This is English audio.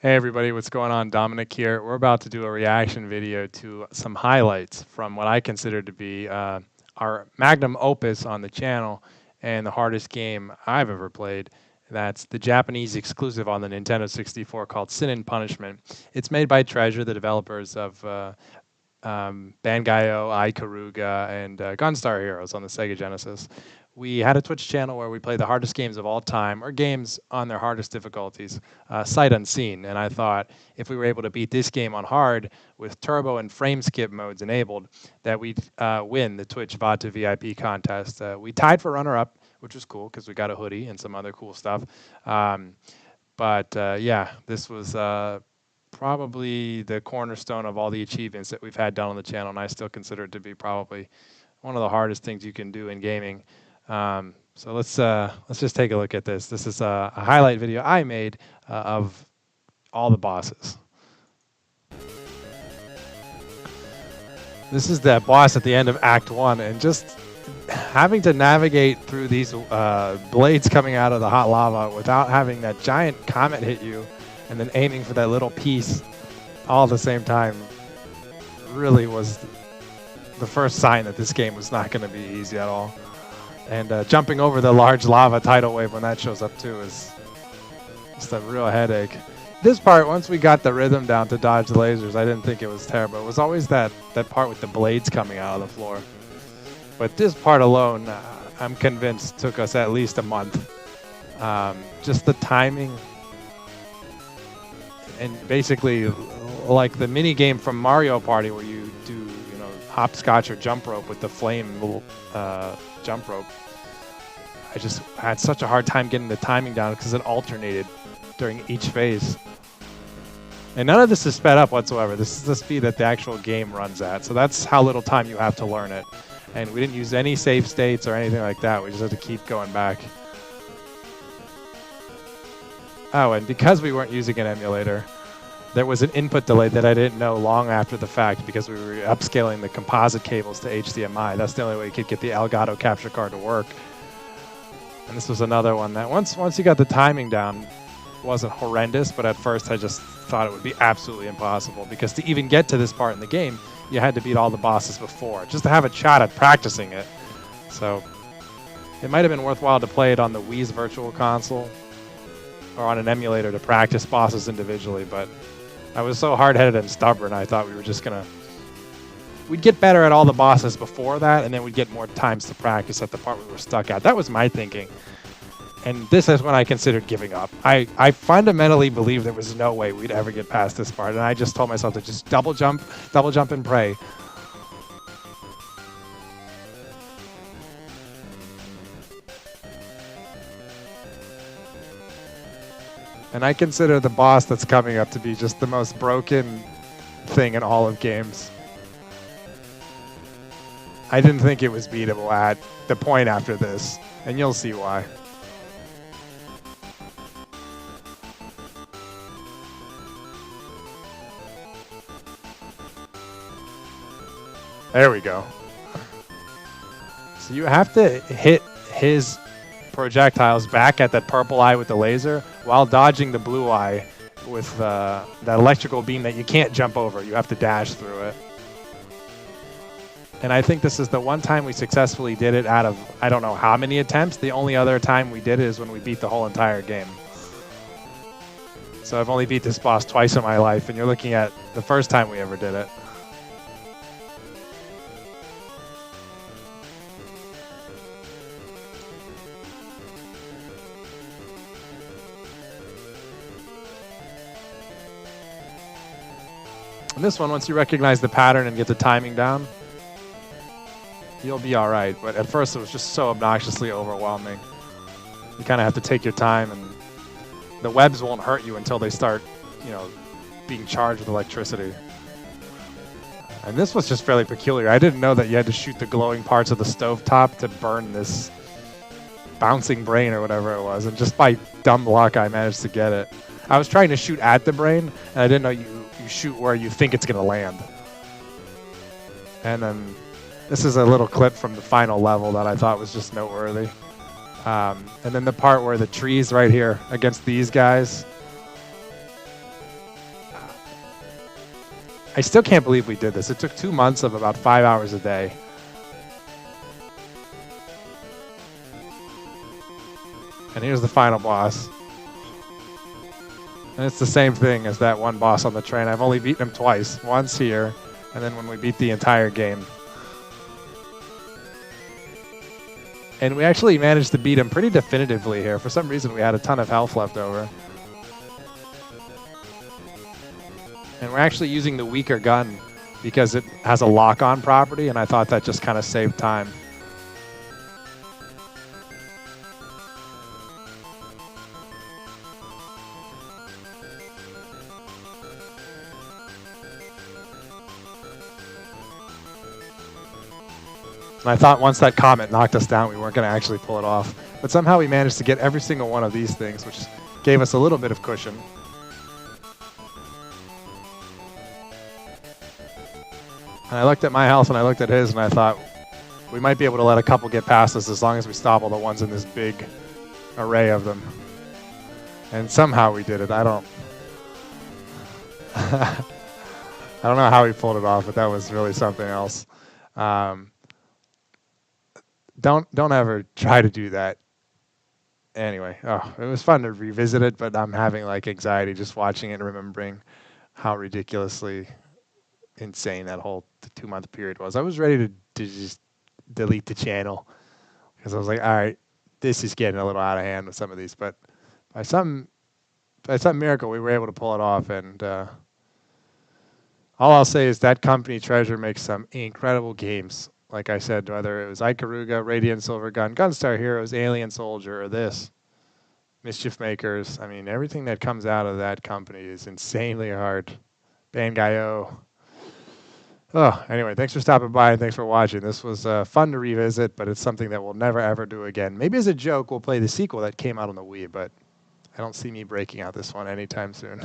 Hey everybody, what's going on? Dominic here. We're about to do a reaction video to some highlights from what I consider to be our magnum opus on the channel and the hardest game I've ever played. That's the Japanese exclusive on the Nintendo 64 called Sin and Punishment. It's made by Treasure, the developers of Bangai-O, Ikaruga, and Gunstar Heroes on the Sega Genesis. We had a Twitch channel where we play the hardest games of all time, or games on their hardest difficulties, sight unseen. And I thought if we were able to beat this game on hard with turbo and frame skip modes enabled, that we'd win the Twitch VOD VIP contest. We tied for runner-up, which was cool because we got a hoodie and some other cool stuff. Yeah, this was probably the cornerstone of all the achievements that we've had done on the channel, and I still consider it to be probably one of the hardest things you can do in gaming. So let's just take a look at this. This is a highlight video I made of all the bosses. This is the boss at the end of Act 1, and just having to navigate through these blades coming out of the hot lava without having that giant comet hit you, and then aiming for that little piece all at the same time really was the first sign that this game was not going to be easy at all. And jumping over the large lava tidal wave when that shows up too is just a real headache. This part, once we got the rhythm down to dodge the lasers, I didn't think it was terrible. It was always that part with the blades coming out of the floor. But this part alone, I'm convinced, took us at least a month. Just the timing, and basically like the mini game from Mario Party where you do, hopscotch or jump rope with the flame jump rope. I just had such a hard time getting the timing down because it alternated during each phase. And none of this is sped up whatsoever. This is the speed that the actual game runs at. So that's how little time you have to learn it. And we didn't use any save states or anything like that. We just had to keep going back. Oh, and because we weren't using an emulator, there was an input delay that I didn't know long after the fact because we were upscaling the composite cables to HDMI. That's the only way you could get the Elgato capture card to work. And this was another one that once you got the timing down, wasn't horrendous, but at first I just thought it would be absolutely impossible because to even get to this part in the game, you had to beat all the bosses before, just to have a shot at practicing it. So it might have been worthwhile to play it on the Wii's Virtual Console or on an emulator to practice bosses individually, but I was so hard-headed and stubborn, I thought we were just going to... We'd get better at all the bosses before that, and then we'd get more times to practice at the part we were stuck at. That was my thinking. And this is when I considered giving up. I fundamentally believed there was no way we'd ever get past this part, and I just told myself to just double jump and pray. And I consider the boss that's coming up to be just the most broken thing in all of games. I didn't think it was beatable at the point after this, and you'll see why. There we go. So you have to hit his projectiles back at that purple eye with the laser while dodging the blue eye with that electrical beam that you can't jump over. You have to dash through it. And I think this is the one time we successfully did it out of I don't know how many attempts. The only other time we did it is when we beat the whole entire game. So I've only beat this boss twice in my life, and you're looking at the first time we ever did it. And this one, once you recognize the pattern and get the timing down, you'll be all right. But at first, it was just so obnoxiously overwhelming. You kind of have to take your time, and the webs won't hurt you until they start, being charged with electricity. And this was just fairly peculiar. I didn't know that you had to shoot the glowing parts of the stovetop to burn this bouncing brain or whatever it was. And just by dumb luck, I managed to get it. I was trying to shoot at the brain, and I didn't know you shoot where you think it's going to land. And then this is a little clip from the final level that I thought was just noteworthy. And then the part where the tree's right here against these guys. I still can't believe we did this. It took 2 months of about 5 hours a day. And here's the final boss. And it's the same thing as that one boss on the train. I've only beaten him twice. Once here, and then when we beat the entire game. And we actually managed to beat him pretty definitively here. For some reason, we had a ton of health left over. And we're actually using the weaker gun because it has a lock-on property, and I thought that just kind of saved time. And I thought once that comet knocked us down, we weren't going to actually pull it off. But somehow we managed to get every single one of these things, which gave us a little bit of cushion. And I looked at my health and I looked at his and I thought we might be able to let a couple get past us as long as we stop all the ones in this big array of them. And somehow we did it. I don't know how we pulled it off, but that was really something else. Don't ever try to do that. Anyway, it was fun to revisit it, but I'm having like anxiety just watching it and remembering how ridiculously insane that whole 2-month period was. I was ready to just delete the channel because I was like, all right, this is getting a little out of hand with some of these, but by some miracle we were able to pull it off. And all I'll say is that company Treasure makes some incredible games. Like I said, whether it was Ikaruga, Radiant Silvergun, Gunstar Heroes, Alien Soldier, or this, Mischief Makers. I mean, everything that comes out of that company is insanely hard. Bangai-O. Oh, anyway, thanks for stopping by and thanks for watching. This was fun to revisit, but it's something that we'll never ever do again. Maybe as a joke, we'll play the sequel that came out on the Wii, but I don't see me breaking out this one anytime soon.